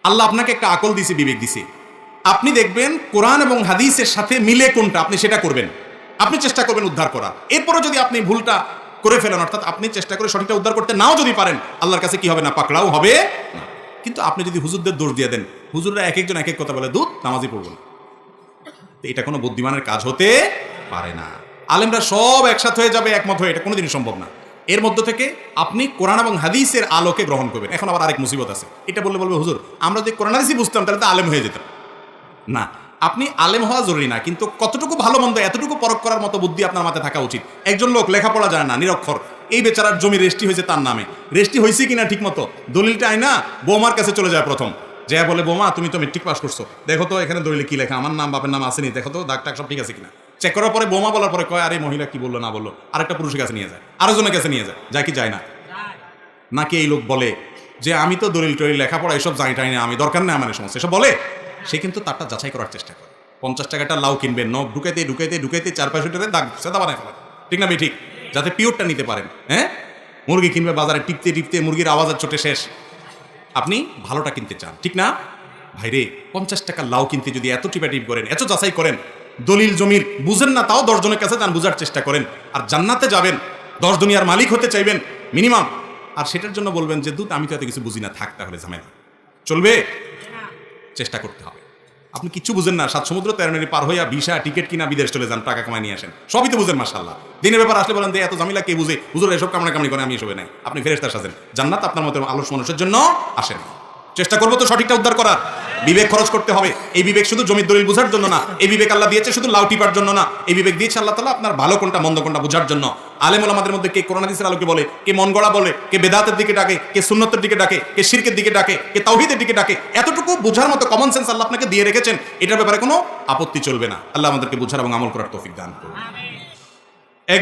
আল্লাহ আপনাকে একটা আকল দিছে, বিবেক দিছে, আপনি দেখবেন কোরআন এবং হাদিসের সাথে মিলে কোনটা আপনি সেটা করবেন, আপনি চেষ্টা করবেন উদ্ধার করা। এরপরে যদি আপনি ভুলটা করে ফেলেন, অর্থাৎ আপনি চেষ্টা করে সঠিকটা উদ্ধার করতে নাও যদি পারেন, আল্লাহর কাছে কি হবে না, পাকড়াও হবে না। কিন্তু আপনি যদি হুজুরদের দোষ দিয়ে দেন, হুজুররা এক একজন এক এক কথা বলে, দুধ নামাজই পড়ব না, এটা কোনো বুদ্ধিমানের কাজ হতে পারে না। আলেমরা সব একসাথে হয়ে যাবে, একমত হয়ে, এটা কোনোদিনই সম্ভব না। এর মধ্য থেকে আপনি কোরআন এবং হাদিসের আলোকে গ্রহণ করবেন। এখন আবার আরেক মুসিবত আছে, এটা বললে বলবে হুজুর আমরা যদি কোরআন হাদিসই বুঝতাম তাহলে তো আলেম হয়ে যেতাম। না, আপনি আলেম হওয়া জরুরি না, কিন্তু কতটুকু ভালো মন্দ এতটুকু পরখ করার মতো বুদ্ধি আপনার মাথায় থাকা উচিত। একজন লোক লেখাপড়া জানে না, নিরক্ষর, এই বেচারার জমি রেজিস্ট্রি হয়েছে তার নামে, রেজিস্ট্রি হয়েছে কিনা ঠিক মতো, দলিলটা আয় না, বৌমার কাছে চলে যায় প্রথম, যে বলে বৌমা তুমি তো মেট্রিক পাস করছো, দেখো তো এখানে দলিলে কি লেখা, আমার নাম বাপের নাম আসেনি, দেখো তো দাগ টাগ সব ঠিক আছে কিনা। চেক করার পরে বৌমা বলার পরে কয় আরে মহিলা কি বললো না বললো, আরেকটা পুরুষের কাছে নিয়ে যায়, আরেকজনের কাছে নিয়ে যায়, যায় কি যায় না? নাকি এই লোক বলে যে আমি তো দলিল টলিল লেখাপড়া এসব জানি টাই না, আমি দরকার নেই আমার সমস্যা, এসব বলে। সে কিন্তু তারটা যাচাই করার চেষ্টা করে, 50 টাকাটা লাউ কিনবেন, নখ ঢুকাইতে ঢুকাইতে ঢুকাইতে 4-5 দাগ সেটা বানায় ফেলেন, ঠিক না? ঠিক, যাতে পিওরটা নিতে পারেন। হ্যাঁ, মুরগি কিনবে বাজারে, টিপতে টিপতে মুরগির আওয়াজের চোটে শেষ। আপনি ভালোটা কিনতে চান, ঠিক না? ভাইরে 50 টাকা লাউ কিনতে যদি এত টিপাটিপ করেন, এত যাচাই করেন, দলিল জমির বুঝেন না তাও 10 জনের কাছে যান, বুঝার চেষ্টা করেন, আর জান্নাতে যাবেন, 10 দুনিয়ার মালিক হতে চাইবেন মিনিমাম, আর সেটার জন্য বলবেন যে দুধ আমি তো এত কিছু বুঝি না, থাক তাহলে ঝামেলা চলবে? চেষ্টা করতে হবে। আপনি কিচ্ছু বুঝেন না, 7 সমুদ্র 13 নদী পার হইয়া ভিসা টিকিট কিনা বিদেশ চলে যান, টাকা কামাই নিয়ে আসেন, সবই তো বুঝেন মাশাআল্লাহ। দিনের ব্যাপার আসলে বলেন যে এত ঝামেলা কে বুঝে, হুজুর এসব কামড়া কামড়ি করে, আমি এসবে নাই। আপনি ফেরেশতার সাজেন, জান্নাত আপনার মতো আলস মানুষের জন্য আসেন। চেষ্টা করবো তো সঠিকটা উদ্ধার করার, বিবেক খরচ করতে হবে। এই বিবেক শুধু জমির দলিল বোঝার জন্য না, এই বিবেক আল্লাহ দিয়েছে শুধু লাউ টিপার জন্য না, এই বিবেক দিয়েছে আল্লাহ তাআলা আপনার ভালো কোনটা মন্দ কোনটা বোঝার জন্য। আলেম ওলামাদের মধ্যে কে কোরআন হাদিসের আলোকে বলে, কে মন গড়া বলে, কে বেদাতের দিকে ডাকে, কে সুন্নতের দিকে ডাকে, কে শিরকের দিকে ডাকে, কে তাওহীদের দিকে ডাকে, এতটুকু বোঝার মতো কমন সেন্স আল্লাহ আপনাকে দিয়ে রেখেছেন, এটার ব্যাপারে কোনো আপত্তি চলবে না। আল্লাহ আমাদেরকে বোঝার এবং আমল করার তৌফিক দান করুন। এক